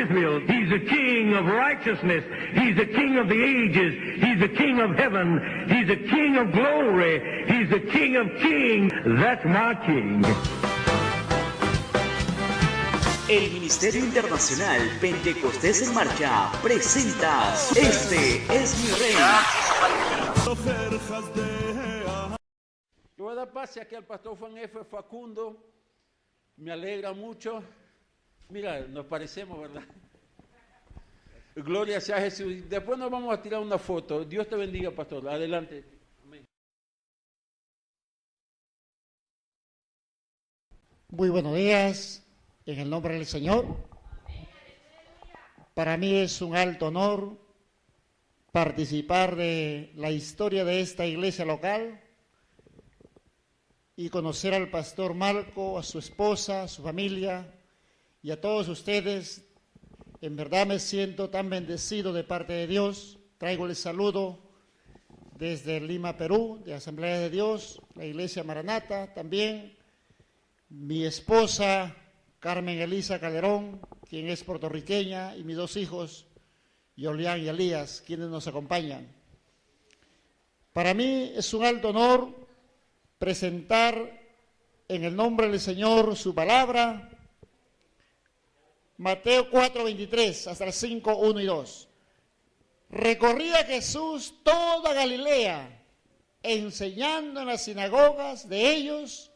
Israel. He's the King of righteousness. He's the King of the ages. He's the King of heaven. He's the King of glory. He's the King of kings. That's my King. El Ministerio Internacional Pentecostés en Marcha presenta Este es mi Rey. Le voy a dar pase aquí al pastor Juan F. Facundo. Me alegra mucho. Mira, nos parecemos, ¿verdad? Gloria sea a Jesús. Después nos vamos a tirar una foto. Dios te bendiga, pastor. Adelante. Amén. Muy buenos días, en el nombre del Señor. Para mí es un alto honor participar de la historia de esta iglesia local y conocer al pastor Marco, a su esposa, a su familia y a todos ustedes. En verdad me siento tan bendecido de parte de Dios. Traigo el saludo desde Lima, Perú, de Asamblea de Dios, la iglesia Maranata, también mi esposa Carmen Elisa Calderón, quien es puertorriqueña, y mis dos hijos, Yolián y Elías, quienes nos acompañan. Para mí es un alto honor presentar en el nombre del Señor su palabra. Mateo 4:23 hasta el 5:1 y 2. Recorría Jesús toda Galilea, enseñando en las sinagogas de ellos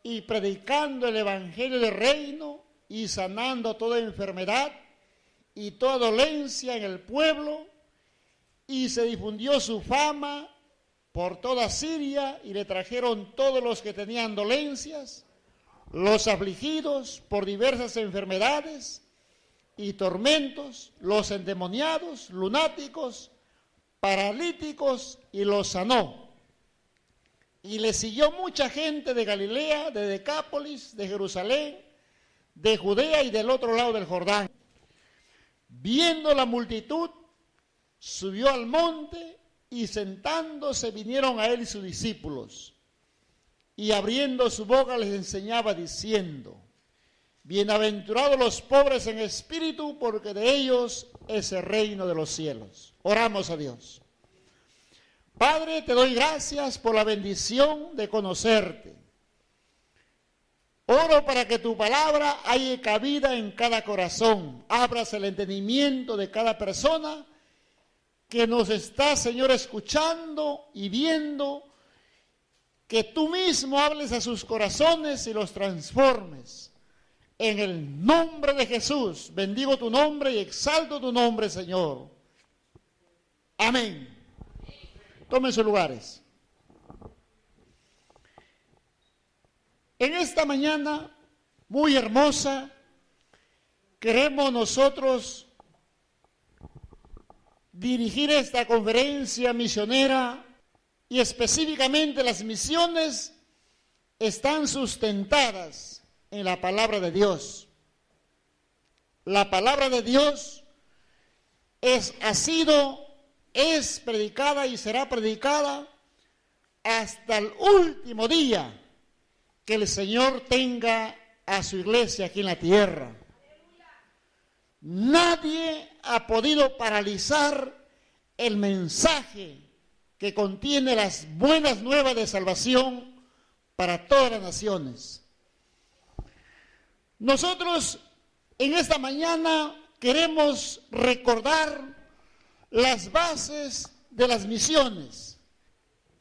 y predicando el evangelio del reino y sanando toda enfermedad y toda dolencia en el pueblo, y se difundió su fama por toda Siria, y le trajeron todos los que tenían dolencias, los afligidos por diversas enfermedades y tormentos, los endemoniados, lunáticos, paralíticos, y los sanó. Y le siguió mucha gente de Galilea, de Decápolis, de Jerusalén, de Judea y del otro lado del Jordán. Viendo la multitud, subió al monte, y sentándose vinieron a él y sus discípulos. Y abriendo su boca les enseñaba diciendo: bienaventurados los pobres en espíritu, porque de ellos es el reino de los cielos. Oramos a Dios. Padre, te doy gracias por la bendición de conocerte. Oro para que tu palabra haya cabida en cada corazón. Abras el entendimiento de cada persona que nos está, Señor, escuchando y viendo. Que tú mismo hables a sus corazones y los transformes. En el nombre de Jesús, bendigo tu nombre y exalto tu nombre, Señor. Amén. Tomen sus lugares. En esta mañana muy hermosa, queremos nosotros dirigir esta conferencia misionera, y específicamente las misiones están sustentadas en la palabra de Dios. La palabra de Dios es predicada y será predicada hasta el último día que el Señor tenga a su iglesia aquí en la tierra. Nadie ha podido paralizar el mensaje que contiene las buenas nuevas de salvación para todas las naciones. Nosotros en esta mañana queremos recordar las bases de las misiones.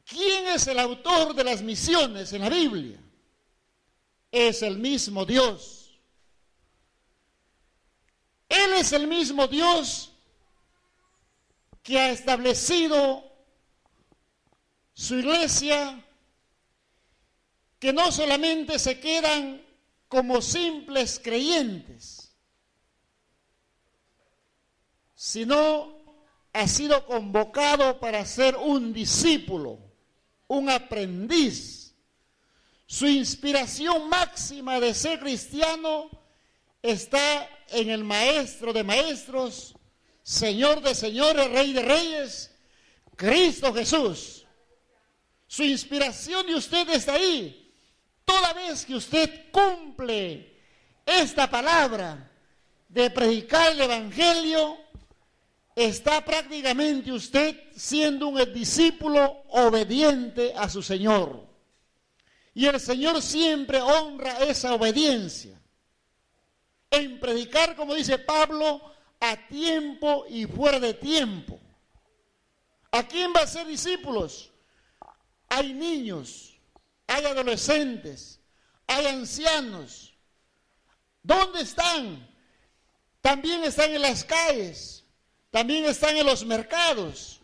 ¿Quién es el autor de las misiones en la Biblia? Es el mismo Dios. Él es el mismo Dios que ha establecido su iglesia, que no solamente se quedan como simples creyentes, sino ha sido convocado para ser un discípulo, un aprendiz. Su inspiración máxima de ser cristiano está en el Maestro de Maestros, Señor de Señores, Rey de Reyes, Cristo Jesús. Su inspiración de usted está ahí. Toda vez que usted cumple esta palabra, de predicar el Evangelio, está prácticamente usted siendo un discípulo obediente a su Señor. Y el Señor siempre honra esa obediencia. En predicar, como dice Pablo, a tiempo y fuera de tiempo. ¿A quién va a ser discípulos? Hay niños, hay adolescentes, hay ancianos. ¿Dónde están? También están en las calles, también están en los mercados,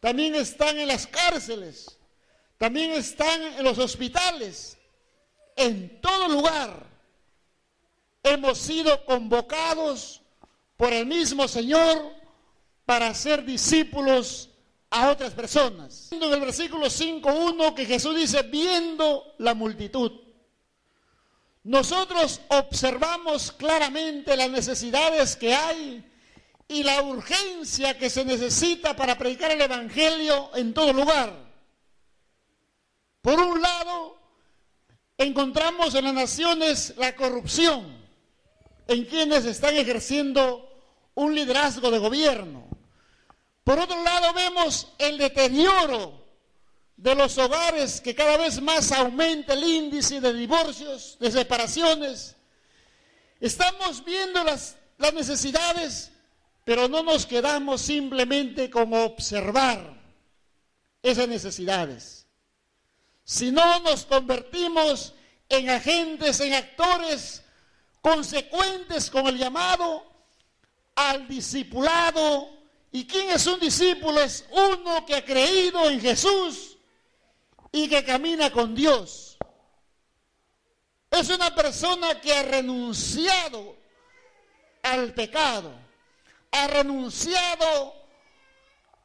también están en las cárceles, también están en los hospitales. En todo lugar hemos sido convocados por el mismo Señor para ser discípulos a otras personas. En el versículo 5:1 que Jesús dice, viendo la multitud. Nosotros observamos claramente las necesidades que hay y la urgencia que se necesita para predicar el Evangelio en todo lugar. Por un lado, encontramos en las naciones la corrupción, en quienes están ejerciendo un liderazgo de gobierno. Por otro lado, vemos el deterioro de los hogares, que cada vez más aumenta el índice de divorcios, de separaciones. Estamos viendo las necesidades, pero no nos quedamos simplemente con observar esas necesidades, sino nos convertimos en agentes, en actores consecuentes con el llamado al discipulado. ¿Y quién es un discípulo? Es uno que ha creído en Jesús y que camina con Dios. Es una persona que ha renunciado al pecado, ha renunciado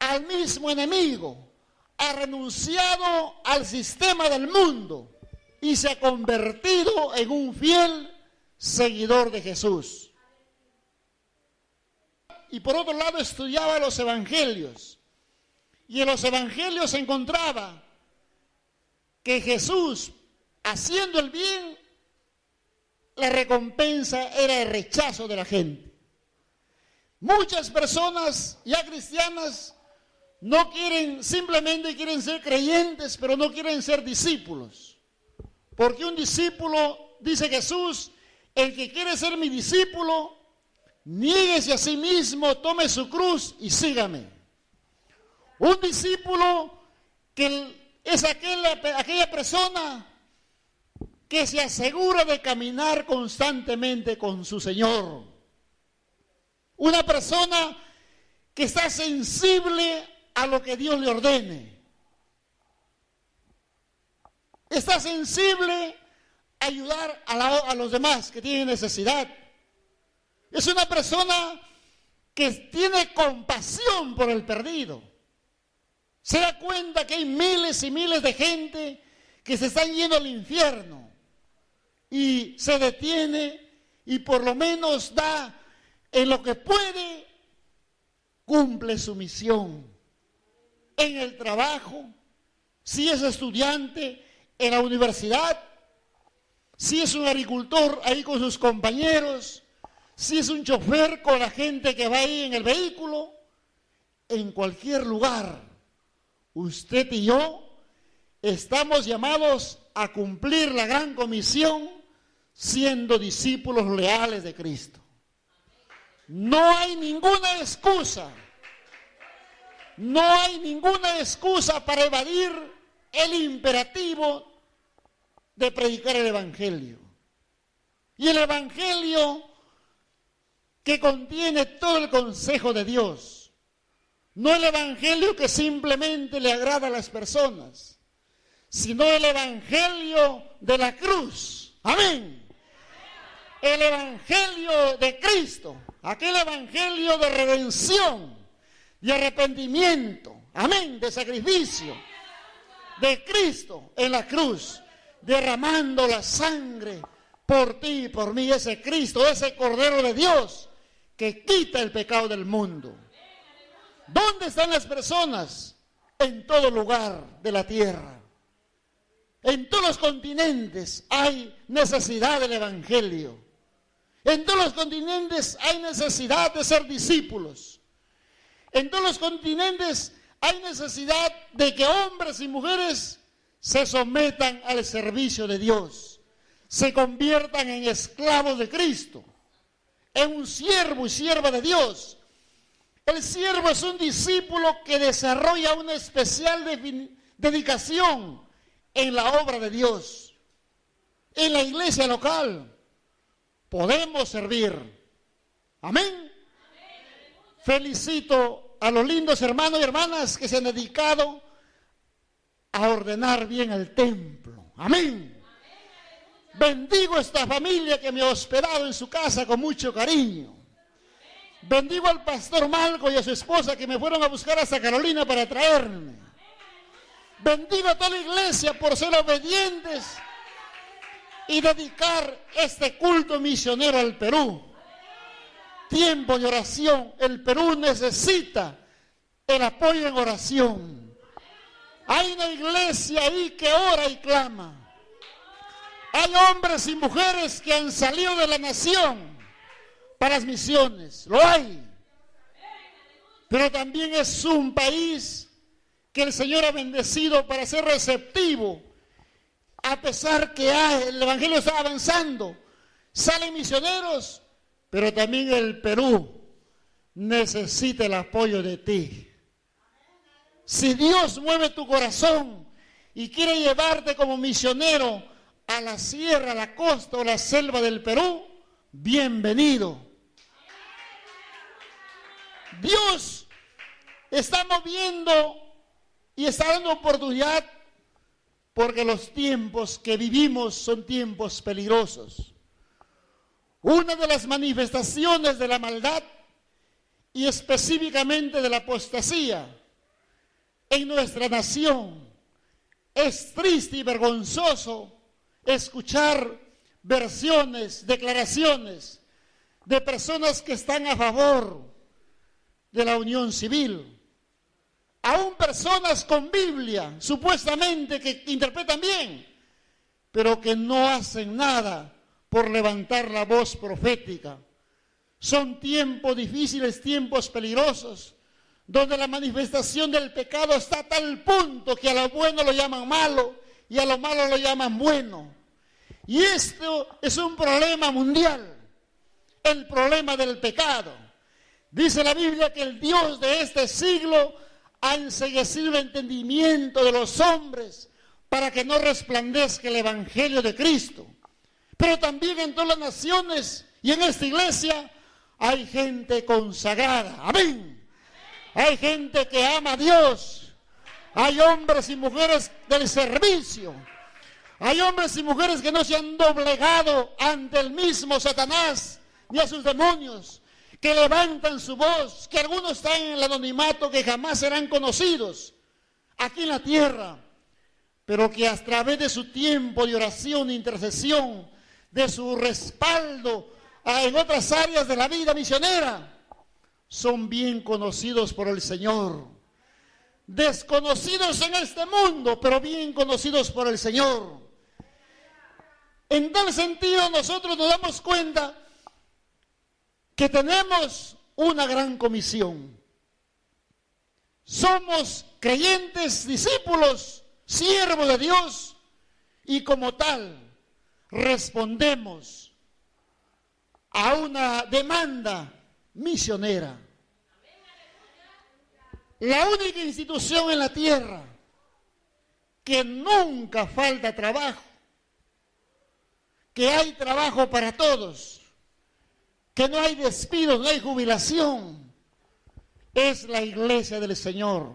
al mismo enemigo, ha renunciado al sistema del mundo y se ha convertido en un fiel seguidor de Jesús. Y por otro lado estudiaba los evangelios, y en los evangelios se encontraba que Jesús, haciendo el bien, la recompensa era el rechazo de la gente. Muchas personas ya cristianas no quieren, simplemente quieren ser creyentes, pero no quieren ser discípulos. Porque un discípulo, dice Jesús, el que quiere ser mi discípulo, niéguese a sí mismo, tome su cruz y sígame. Un discípulo que es aquella persona que se asegura de caminar constantemente con su Señor. Una persona que está sensible a lo que Dios le ordene. Está sensible a ayudar a los demás que tienen necesidad. Es una persona que tiene compasión por el perdido. Se da cuenta que hay miles y miles de gente que se están yendo al infierno y se detiene y por lo menos da en lo que puede, cumple su misión. En el trabajo, si es estudiante en la universidad, si es un agricultor ahí con sus compañeros, si es un chofer con la gente que va ahí en el vehículo, en cualquier lugar. Usted y yo estamos llamados a cumplir la gran comisión siendo discípulos leales de Cristo. No hay ninguna excusa. No hay ninguna excusa para evadir el imperativo de predicar el Evangelio. Y el Evangelio que contiene todo el consejo de Dios. No el Evangelio que simplemente le agrada a las personas, sino el Evangelio de la cruz. Amén. El Evangelio de Cristo, aquel Evangelio de redención, de arrepentimiento, amén, de sacrificio, de Cristo en la cruz, derramando la sangre por ti y por mí, ese Cristo, ese Cordero de Dios que quita el pecado del mundo. ¿Dónde están las personas? En todo lugar de la tierra. En todos los continentes hay necesidad del Evangelio. En todos los continentes hay necesidad de ser discípulos. En todos los continentes hay necesidad de que hombres y mujeres se sometan al servicio de Dios, se conviertan en esclavos de Cristo, en un siervo y sierva de Dios. El siervo es un discípulo que desarrolla una especial dedicación en la obra de Dios. En la iglesia local podemos servir. Amén. Felicito a los lindos hermanos y hermanas que se han dedicado a ordenar bien el templo. Amén. Bendigo a esta familia que me ha hospedado en su casa con mucho cariño. Bendigo al pastor Malco y a su esposa que me fueron a buscar hasta Carolina para traerme. Bendigo a toda la iglesia por ser obedientes y dedicar este culto misionero al Perú. Tiempo de oración. El Perú necesita el apoyo en oración. Hay una iglesia ahí que ora y clama. Hay hombres y mujeres que han salido de la nación para las misiones. Lo hay. Pero también es un país que el Señor ha bendecido para ser receptivo. A pesar que el evangelio está avanzando, salen misioneros, pero también el Perú necesita el apoyo de ti. Si Dios mueve tu corazón y quiere llevarte como misionero a la sierra, a la costa o la selva del Perú, bienvenido. Dios está moviendo y está dando oportunidad porque los tiempos que vivimos son tiempos peligrosos. Una de las manifestaciones de la maldad y específicamente de la apostasía en nuestra nación es triste y vergonzoso escuchar versiones, declaraciones de personas que están a favor de la unión civil. Aún personas con Biblia, supuestamente que interpretan bien, pero que no hacen nada por levantar la voz profética. Son tiempos difíciles, tiempos peligrosos, donde la manifestación del pecado está a tal punto que a lo bueno lo llaman malo y a lo malo lo llaman bueno. Y esto es un problema mundial, el problema del pecado. Dice la Biblia que el Dios de este siglo ha enceguecido el entendimiento de los hombres para que no resplandezca el evangelio de Cristo. Pero también en todas las naciones y en esta iglesia hay gente consagrada. Amén. Hay gente que ama a Dios. Hay hombres y mujeres del servicio. Hay hombres y mujeres que no se han doblegado ante el mismo Satanás ni a sus demonios, que levantan su voz, que algunos están en el anonimato, que jamás serán conocidos aquí en la tierra, pero que a través de su tiempo de oración e intercesión, de su respaldo en otras áreas de la vida misionera, son bien conocidos por el Señor. Desconocidos en este mundo, pero bien conocidos por el Señor. En tal sentido, nosotros nos damos cuenta que tenemos una gran comisión. Somos creyentes, discípulos, siervos de Dios, y como tal respondemos a una demanda misionera. La única institución en la tierra que nunca falta trabajo, que hay trabajo para todos, que no hay despidos, no hay jubilación, es la iglesia del Señor.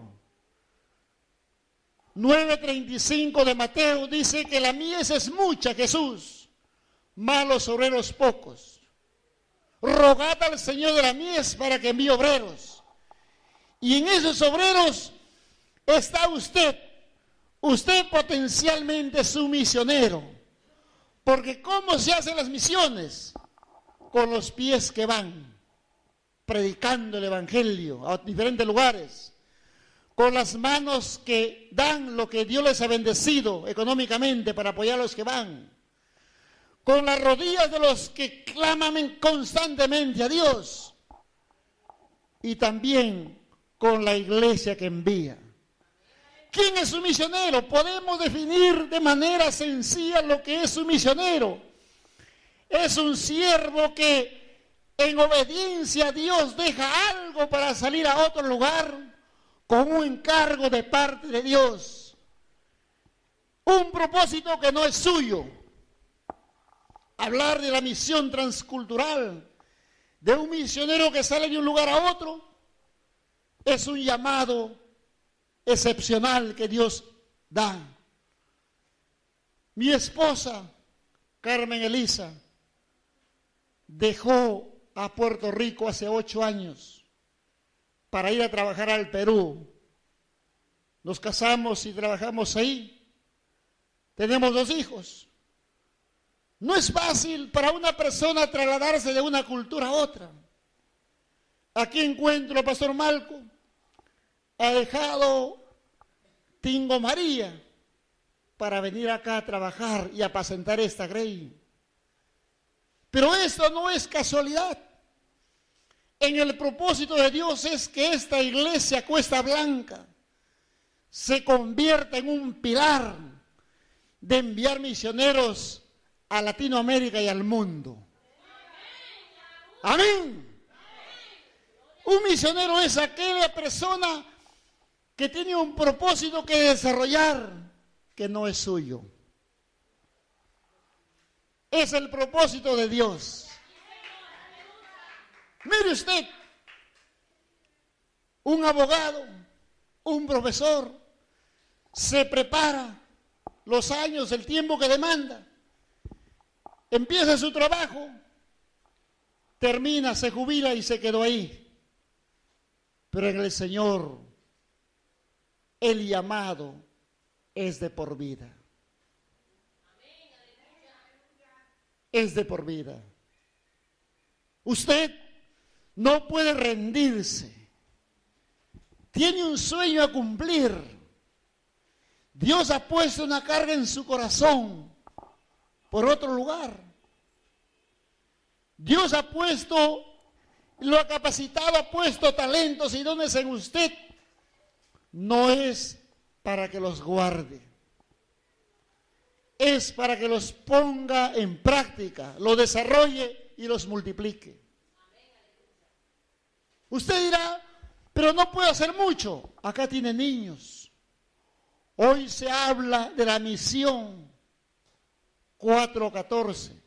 9:35 de Mateo dice que la mies es mucha, Jesús, malos obreros pocos. Rogad al Señor de la mies para que envíe obreros. Y en esos obreros está usted. Usted potencialmente es un misionero. Porque ¿cómo se hacen las misiones? Con los pies que van, predicando el evangelio a diferentes lugares. Con las manos que dan lo que Dios les ha bendecido económicamente para apoyar a los que van. con las rodillas de los que claman constantemente a Dios y también con la iglesia que envía. ¿Quién es un misionero? Podemos definir de manera sencilla lo que es un misionero. Es un siervo que en obediencia a Dios deja algo para salir a otro lugar con un encargo de parte de Dios. Un propósito que no es suyo. Hablar de la misión transcultural de un misionero que sale de un lugar a otro es un llamado excepcional que Dios da. Mi esposa, Carmen Elisa, dejó a Puerto Rico hace 8 años para ir a trabajar al Perú. Nos casamos y trabajamos ahí. Tenemos 2 hijos. No es fácil para una persona trasladarse de una cultura a otra. Aquí encuentro a Pastor Malco. Ha dejado Tingo María para venir acá a trabajar y apacentar esta grey. Pero esto no es casualidad. En el propósito de Dios es que esta iglesia Cuesta Blanca se convierta en un pilar de enviar misioneros a Latinoamérica y al mundo. Amén. Un misionero es aquella persona que tiene un propósito que desarrollar que no es suyo. Es el propósito de Dios. Mire usted, un abogado, un profesor, se prepara los años, el tiempo que demanda, empieza su trabajo, termina, se jubila y se quedó ahí. Pero en el Señor, el llamado es de por vida. Es de por vida. Usted no puede rendirse. Tiene un sueño a cumplir. Dios ha puesto una carga en su corazón por otro lugar. Dios ha puesto, lo ha capacitado, ha puesto talentos y dones en usted. No es para que los guarde. Es para que los ponga en práctica, los desarrolle y los multiplique. Usted dirá, pero no puedo hacer mucho. Acá tiene niños. Hoy se habla de la misión 414.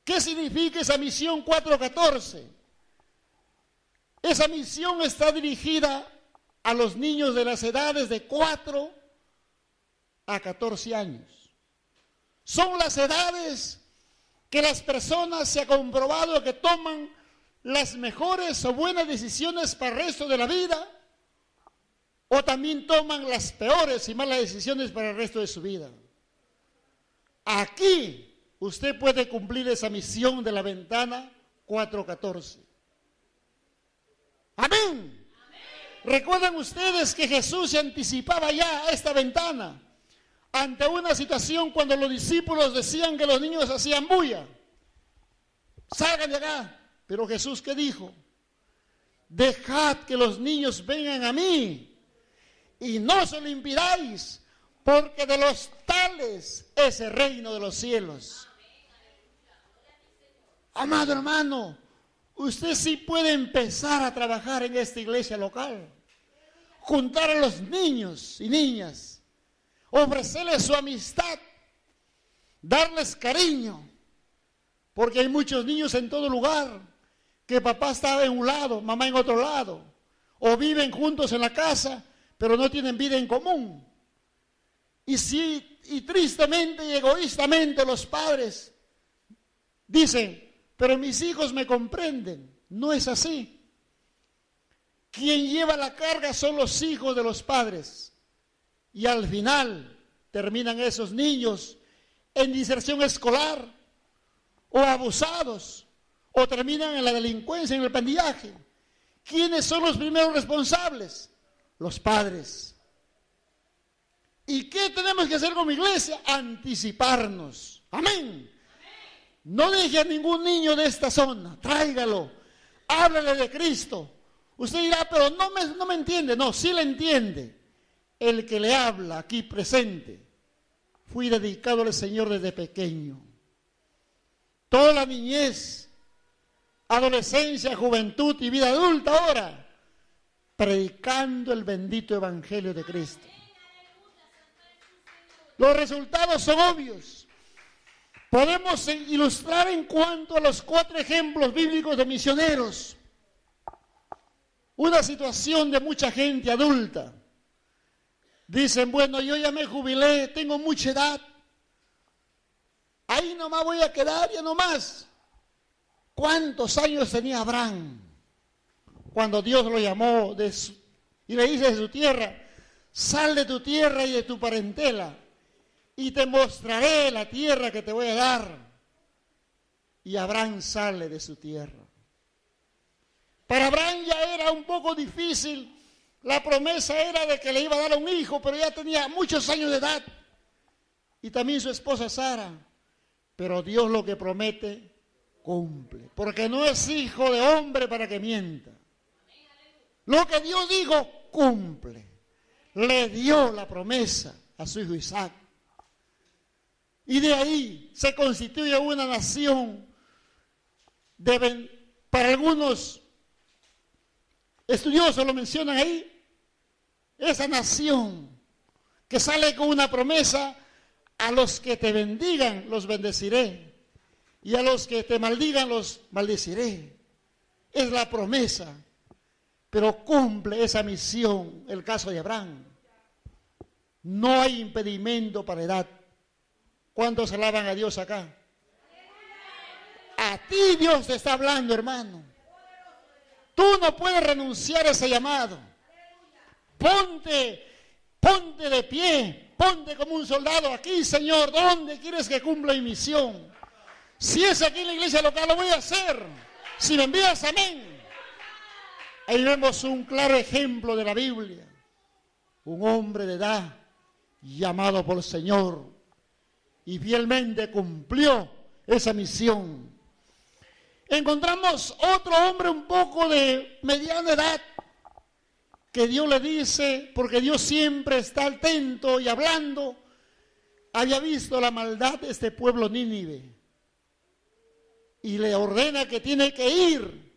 ¿Qué significa esa misión 414? Esa misión está dirigida a los niños de las edades de 4 a 14 años. Son las edades que las personas se ha comprobado que toman las mejores o buenas decisiones para el resto de la vida, o también toman las peores y malas decisiones para el resto de su vida. Aquí usted puede cumplir esa misión de la ventana 414. Amén. ¿Recuerdan ustedes que Jesús se anticipaba ya a esta ventana ante una situación cuando los discípulos decían que los niños hacían bulla? Salgan de acá. Pero Jesús, ¿qué dijo? Dejad que los niños vengan a mí y no se lo impidáis, porque de los tales es el reino de los cielos. Amado hermano, usted sí puede empezar a trabajar en esta iglesia local, juntar a los niños y niñas, ofrecerles su amistad, darles cariño, porque hay muchos niños en todo lugar que papá está en un lado, mamá en otro lado, o viven juntos en la casa, pero no tienen vida en común. Y tristemente y egoístamente los padres dicen, pero mis hijos me comprenden. No es así. Quien lleva la carga son los hijos de los padres. Y al final terminan esos niños en diserción escolar, o abusados, o terminan en la delincuencia, en el pandillaje. ¿Quiénes son los primeros responsables? Los padres. ¿Y qué tenemos que hacer como iglesia? Anticiparnos. Amén. No deje a ningún niño de esta zona, tráigalo, háblale de Cristo. Usted dirá, pero no me entiende. No, sí le entiende. El que le habla aquí presente, fui dedicado al Señor desde pequeño. Toda la niñez, adolescencia, juventud y vida adulta ahora, predicando el bendito evangelio de Cristo. Los resultados son obvios. Podemos ilustrar en cuanto a los 4 ejemplos bíblicos de misioneros. Una situación de mucha gente adulta. Dicen, bueno, yo ya me jubilé, tengo mucha edad. Ahí nomás voy a quedar, ya nomás. ¿Cuántos años tenía Abraham cuando Dios lo llamó y le dice de su tierra, sal de tu tierra y de tu parentela y te mostraré la tierra que te voy a dar? Y Abraham sale de su tierra. Para Abraham ya era un poco difícil. La promesa era de que le iba a dar un hijo, pero ya tenía muchos años de edad. Y también su esposa Sara. Pero Dios lo que promete, cumple. Porque no es hijo de hombre para que mienta. Lo que Dios dijo, cumple. Le dio la promesa a su hijo Isaac. Y de ahí se constituye una nación para algunos estudiosos lo mencionan ahí, esa nación que sale con una promesa: a los que te bendigan los bendeciré y a los que te maldigan los maldeciré. Es la promesa, pero cumple esa misión el caso de Abraham. No hay impedimento para edad. ¿Cuántos alaban a Dios acá? A ti Dios te está hablando, hermano. Tú no puedes renunciar a ese llamado. Ponte de pie, ponte como un soldado aquí, Señor. ¿Dónde quieres que cumpla mi misión? Si es aquí en la iglesia local, lo voy a hacer. Si me envías, amén. Ahí vemos un claro ejemplo de la Biblia. Un hombre de edad llamado por el Señor y fielmente cumplió esa misión. Encontramos otro hombre un poco de mediana edad que Dios le dice, porque Dios siempre está atento y hablando, había visto la maldad de este pueblo Nínive y le ordena que tiene que ir,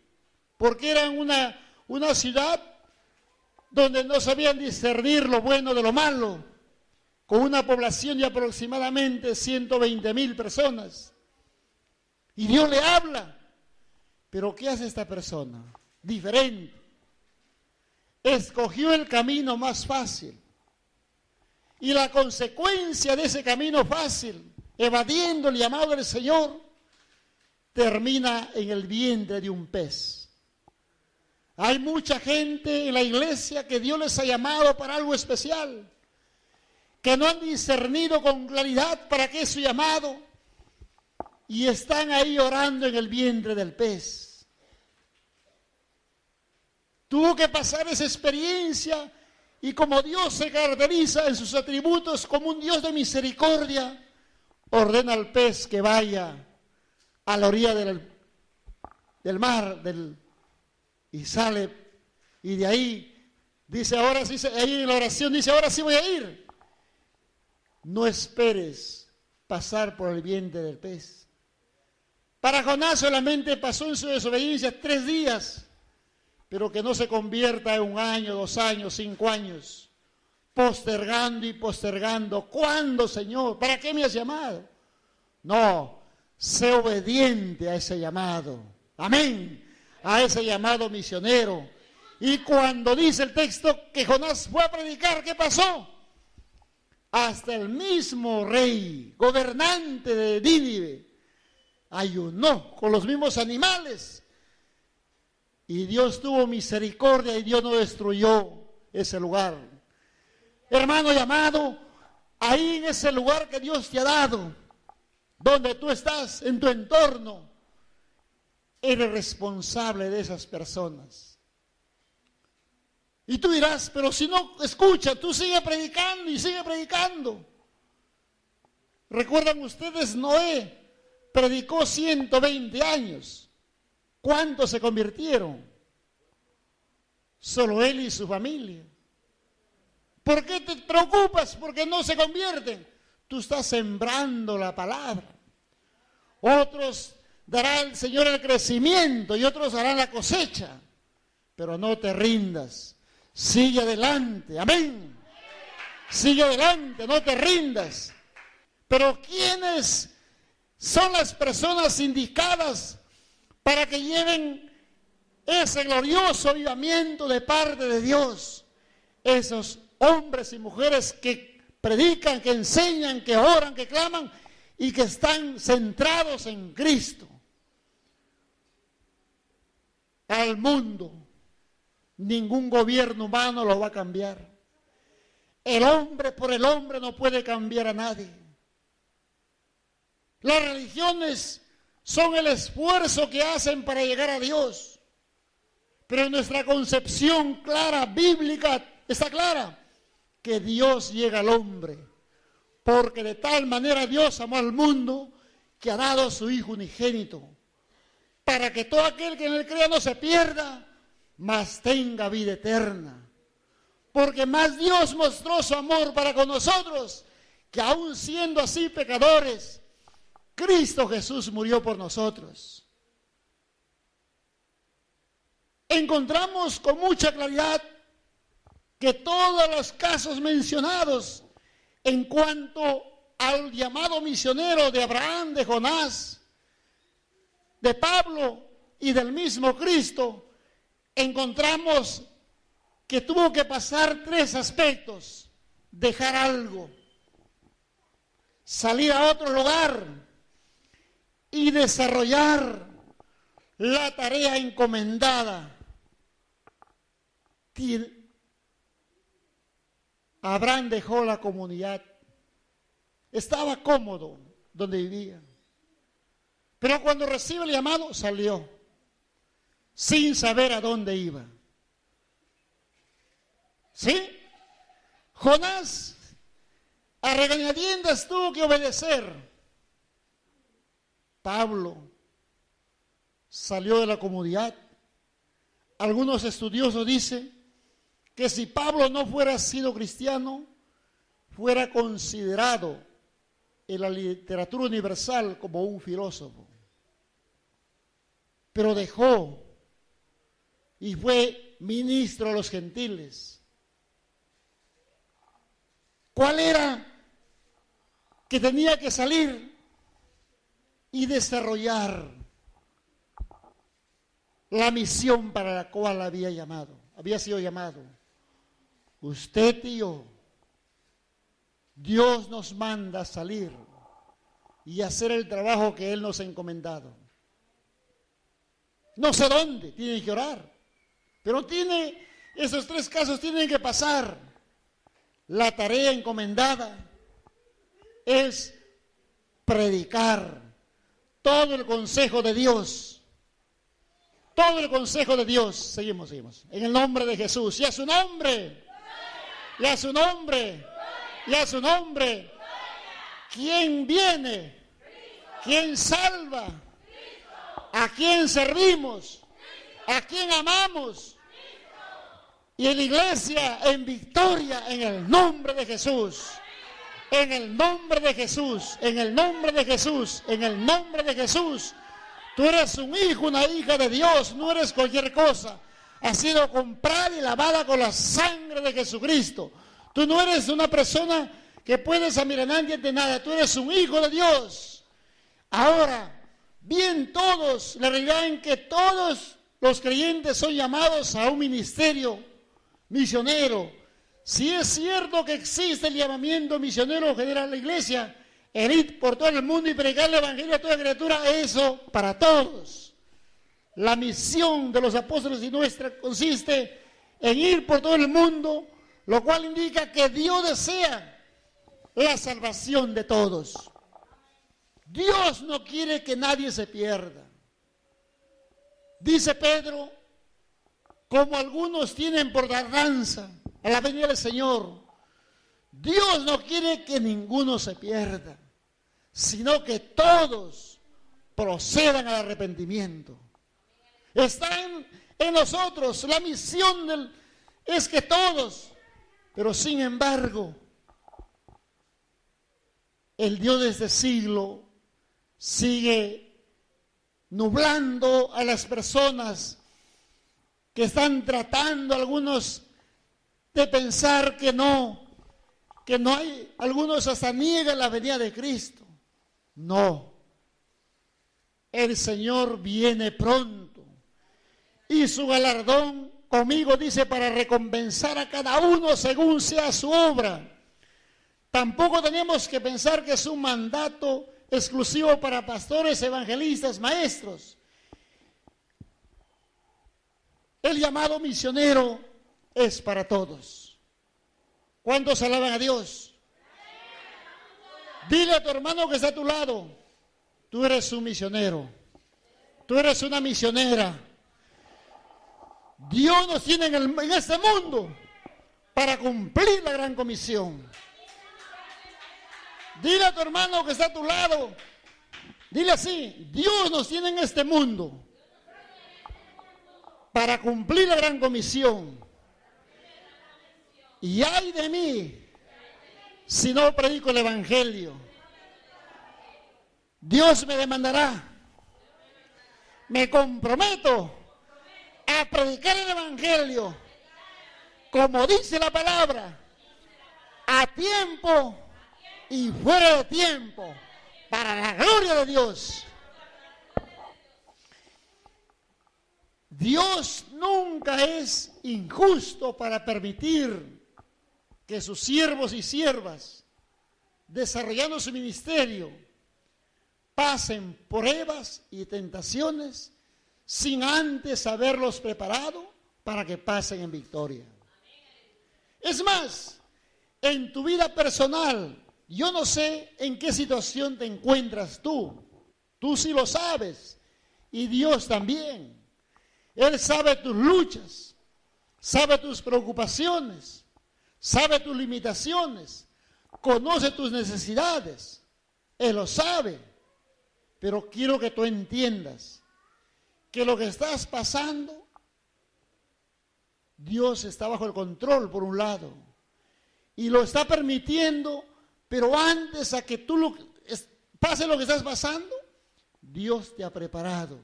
porque era una ciudad donde no sabían discernir lo bueno de lo malo, con una población de aproximadamente 120,000 personas. Y Dios le habla. Pero ¿qué hace esta persona? Diferente. Escogió el camino más fácil. Y la consecuencia de ese camino fácil, evadiendo el llamado del Señor, termina en el vientre de un pez. Hay mucha gente en la iglesia que Dios les ha llamado para algo especial, que no han discernido con claridad para qué es su llamado, y están ahí orando en el vientre del pez. Tuvo que pasar esa experiencia, y como Dios se caracteriza en sus atributos como un Dios de misericordia, ordena al pez que vaya a la orilla del mar, y sale, y de ahí dice, ahora sí, ahí en la oración dice, ahora sí voy a ir. No esperes pasar por el vientre del pez. Para Jonás solamente pasó en su desobediencia 3 días, pero que no se convierta en 1 año, 2 años, 5 años, postergando y postergando. ¿Cuándo, Señor? ¿Para qué me has llamado? No, sé obediente a ese llamado. Amén. A ese llamado misionero. Y cuando dice el texto que Jonás fue a predicar, ¿qué pasó? Hasta el mismo rey, gobernante de Nínive, ayunó con los mismos animales. Y Dios tuvo misericordia y Dios no destruyó ese lugar. Hermano llamado, ahí en ese lugar que Dios te ha dado, donde tú estás, en tu entorno, eres responsable de esas personas. Y tú dirás, pero si no escucha, tú sigue predicando y sigue predicando. ¿Recuerdan ustedes? Noé predicó 120 años. ¿Cuántos se convirtieron? Solo él y su familia. ¿Por qué te preocupas? Porque no se convierten. Tú estás sembrando la palabra. Otros dará el Señor el crecimiento y otros harán la cosecha. Pero no te rindas. Sigue adelante. Amén. Sigue adelante, no te rindas. Pero ¿quiénes son las personas indicadas para que lleven ese glorioso avivamiento de parte de Dios? Esos hombres y mujeres que predican, que enseñan, que oran, que claman y que están centrados en Cristo. Al mundo, ningún gobierno humano lo va a cambiar. El hombre por el hombre no puede cambiar a nadie. Las religiones son el esfuerzo que hacen para llegar a Dios. Pero en nuestra concepción clara, bíblica, está clara que Dios llega al hombre. Porque de tal manera Dios amó al mundo que ha dado a su Hijo unigénito. Para que todo aquel que en él crea no se pierda, mas tenga vida eterna. Porque más Dios mostró su amor para con nosotros, que aún siendo así pecadores, Cristo Jesús murió por nosotros. Encontramos con mucha claridad que todos los casos mencionados en cuanto al llamado misionero de Abraham, de Jonás, de Pablo y del mismo Cristo, encontramos que tuvo que pasar tres aspectos: dejar algo, salir a otro lugar y desarrollar la tarea encomendada. Abraham dejó la comunidad, estaba cómodo donde vivía, pero cuando recibe el llamado salió sin saber a dónde iba. ¿Sí? Jonás a regañadientas tuvo que obedecer. Pablo salió de la comunidad. Algunos estudiosos dicen que si Pablo no fuera sido cristiano, fuera considerado en la literatura universal como un filósofo. Pero dejó y fue ministro a los gentiles. ¿Cuál era? Que tenía que salir y desarrollar la misión para la cual había sido llamado. Usted y yo, Dios nos manda a salir y hacer el trabajo que Él nos ha encomendado. No sé dónde, tiene que orar, pero esos tres casos tienen que pasar. La tarea encomendada es predicar todo el consejo de Dios. Todo el consejo de Dios. Seguimos. En el nombre de Jesús. Y a su nombre. Y a su nombre. Y a su nombre. ¿Quién viene? ¿Quién salva? ¿A quién servimos? ¿A quién amamos? Y en la iglesia, en victoria, en el nombre de Jesús. En el nombre de Jesús. En el nombre de Jesús. En el nombre de Jesús. Tú eres un hijo, una hija de Dios. No eres cualquier cosa. Has sido comprada y lavada con la sangre de Jesucristo. Tú no eres una persona que puedes amirar de nada. Tú eres un hijo de Dios. Ahora, bien todos, la realidad en que todos los creyentes son llamados a un ministerio misionero. Si es cierto que existe el llamamiento misionero general a la iglesia, el ir por todo el mundo y predicar el evangelio a toda criatura, eso para todos. La misión de los apóstoles y nuestra consiste en ir por todo el mundo, lo cual indica que Dios desea la salvación de todos. Dios no quiere que nadie se pierda. Dice Pedro, como algunos tienen por tardanza a la venida del Señor, Dios no quiere que ninguno se pierda, sino que todos procedan al arrepentimiento. Está en nosotros, la misión es que todos, pero sin embargo, el Dios de este siglo sigue nublando a las personas que están tratando, algunos, de pensar que no hay, algunos hasta niegan la venida de Cristo. No, el Señor viene pronto y su galardón conmigo dice para recompensar a cada uno según sea su obra. Tampoco tenemos que pensar que es un mandato exclusivo para pastores, evangelistas, maestros. El llamado misionero es para todos. ¿Cuántos alaban a Dios? Dile a tu hermano que está a tu lado, tú eres un misionero, tú eres una misionera. Dios nos tiene en este mundo para cumplir la gran comisión. Dile a tu hermano que está a tu lado, dile así, Dios nos tiene en este mundo para cumplir la gran comisión. Y ay de mí si no predico el evangelio. Dios me demandará. Me comprometo a predicar el evangelio como dice la palabra, a tiempo y fuera de tiempo, para la gloria de Dios. Dios nunca es injusto para permitir que sus siervos y siervas, desarrollando su ministerio, pasen pruebas y tentaciones sin antes haberlos preparado para que pasen en victoria. Es más, en tu vida personal, yo no sé en qué situación te encuentras tú. Tú sí lo sabes y Dios también. Él sabe tus luchas, sabe tus preocupaciones, sabe tus limitaciones, conoce tus necesidades. Él lo sabe, pero quiero que tú entiendas que lo que estás pasando, Dios está bajo el control por un lado y lo está permitiendo, pero antes a que tú pase lo que estás pasando, Dios te ha preparado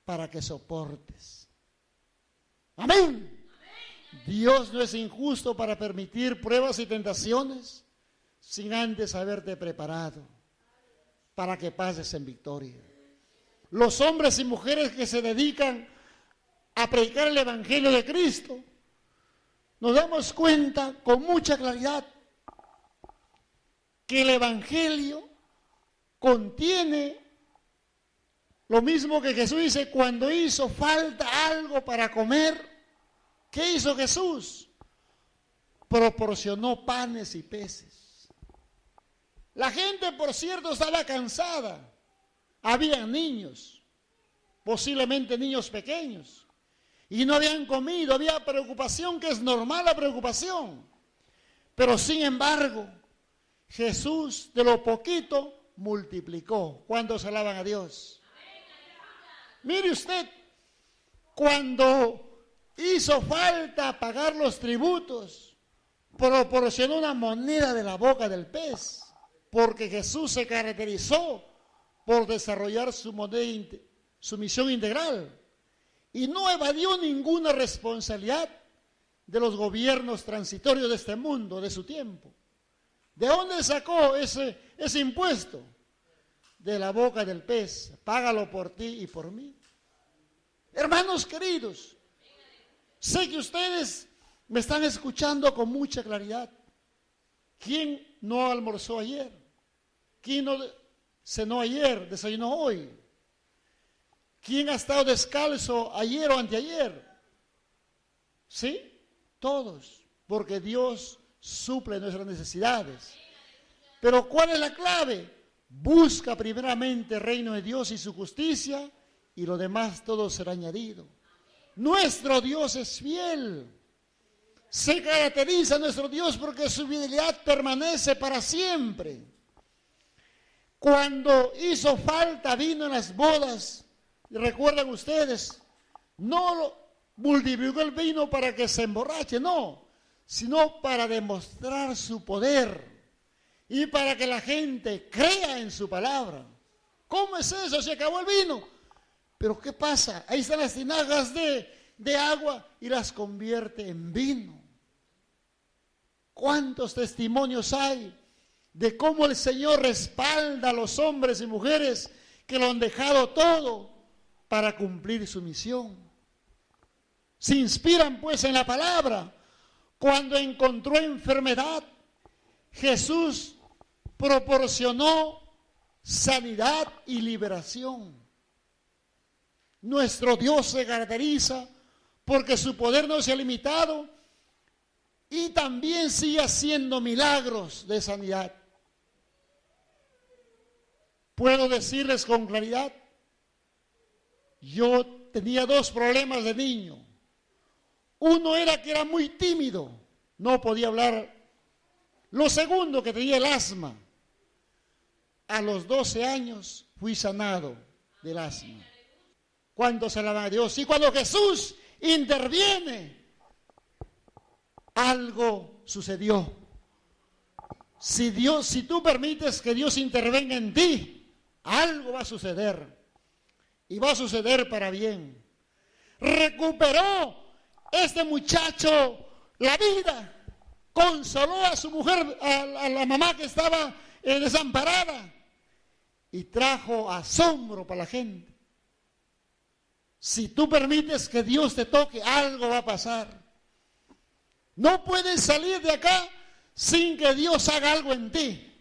para que soportes. Amén. Dios no es injusto para permitir pruebas y tentaciones sin antes haberte preparado para que pases en victoria. Los hombres y mujeres que se dedican a predicar el evangelio de Cristo, nos damos cuenta con mucha claridad que el evangelio contiene lo mismo que Jesús dice, cuando hizo falta algo para comer, ¿qué hizo Jesús? Proporcionó panes y peces. La gente, por cierto, estaba cansada. Había niños, posiblemente niños pequeños, y no habían comido, había preocupación, que es normal la preocupación. Pero sin embargo, Jesús de lo poquito multiplicó. ¿Cuántos alaban a Dios? Mire usted, cuando hizo falta pagar los tributos, proporcionó una moneda de la boca del pez, porque Jesús se caracterizó por desarrollar su misión integral y no evadió ninguna responsabilidad de los gobiernos transitorios de este mundo, de su tiempo. ¿De dónde sacó ese impuesto? De la boca del pez. Págalo por ti y por mí. Hermanos queridos, sé que ustedes me están escuchando con mucha claridad. ¿Quién no almorzó ayer? ¿Quién no cenó ayer, desayunó hoy? ¿Quién ha estado descalzo ayer o anteayer? ¿Sí? Todos, porque Dios suple nuestras necesidades. Pero ¿cuál es la clave? Busca primeramente el reino de Dios y su justicia, y lo demás todo será añadido. Nuestro Dios es fiel. Se caracteriza nuestro Dios porque su fidelidad permanece para siempre. Cuando hizo falta vino en las bodas, recuerdan ustedes, no multiplicó el vino para que se emborrache, no, sino para demostrar su poder y para que la gente crea en su palabra. ¿Cómo es eso? Se acabó el vino. Pero ¿qué pasa? Ahí están las tinajas de agua y las convierte en vino. ¿Cuántos testimonios hay de cómo el Señor respalda a los hombres y mujeres que lo han dejado todo para cumplir su misión? Se inspiran pues en la palabra. Cuando encontró enfermedad, Jesús proporcionó sanidad y liberación. Nuestro Dios se caracteriza porque su poder no se ha limitado y también sigue haciendo milagros de sanidad. Puedo decirles con claridad, yo tenía 2 problemas de niño. Uno era que era muy tímido, no podía hablar. Lo segundo, que tenía el asma. A los 12 años fui sanado del asma. ¿Cuántos alaban a Dios? Y cuando Jesús interviene, algo sucedió. Si tú permites que Dios intervenga en ti, algo va a suceder. Y va a suceder para bien. Recuperó este muchacho la vida. Consoló a su mujer, a la mamá que estaba desamparada. Y trajo asombro para la gente. Si tú permites que Dios te toque, algo va a pasar. No puedes salir de acá sin que Dios haga algo en ti.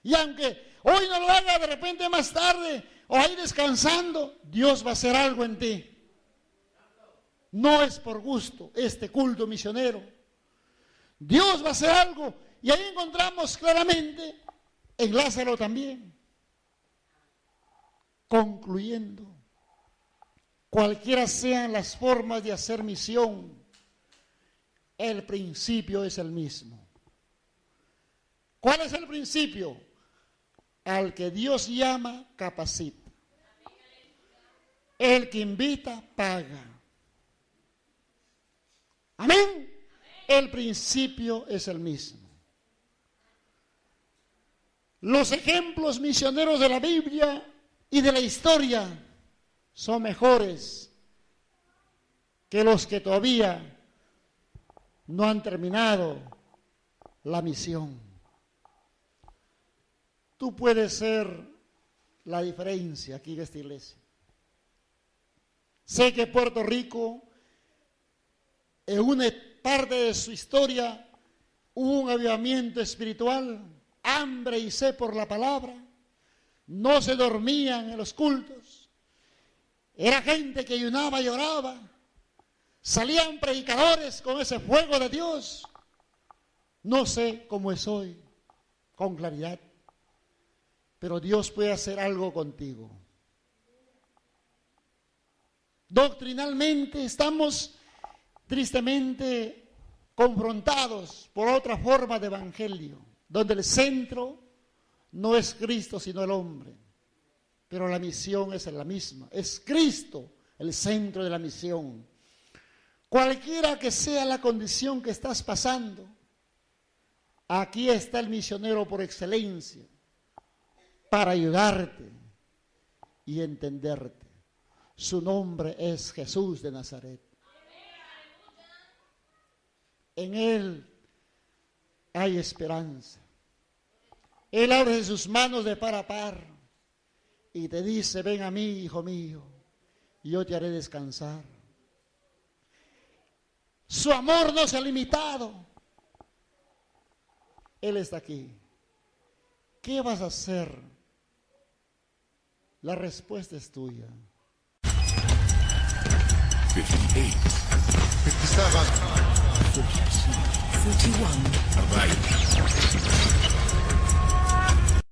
Y aunque hoy no lo haga, de repente más tarde, o ahí descansando, Dios va a hacer algo en ti. No es por gusto este culto misionero. Dios va a hacer algo. Y ahí encontramos claramente en Lázaro también. Concluyendo, cualquiera sean las formas de hacer misión, el principio es el mismo. ¿Cuál es el principio? Al que Dios llama, capacita. El que invita, paga. Amén. El principio es el mismo. Los ejemplos misioneros de la Biblia y de la historia son mejores que los que todavía no han terminado la misión. Tú puedes ser la diferencia aquí en esta iglesia. Sé que Puerto Rico, en una parte de su historia, hubo un avivamiento espiritual, hambre y sed por la palabra. No se dormían en los cultos. Era gente que ayunaba y oraba. Salían predicadores con ese fuego de Dios. No sé cómo es hoy, con claridad. Pero Dios puede hacer algo contigo. Doctrinalmente estamos tristemente confrontados por otra forma de evangelio, donde el centro no es Cristo sino el hombre, pero la misión es la misma, es Cristo el centro de la misión. Cualquiera que sea la condición que estás pasando, aquí está el misionero por excelencia, para ayudarte y entenderte. Su nombre es Jesús de Nazaret. En Él hay esperanza. Él abre sus manos de par a par y te dice, ven a mí, hijo mío, y yo te haré descansar. Su amor no se ha limitado. Él está aquí. ¿Qué vas a hacer? La respuesta es tuya. 58 57 41 40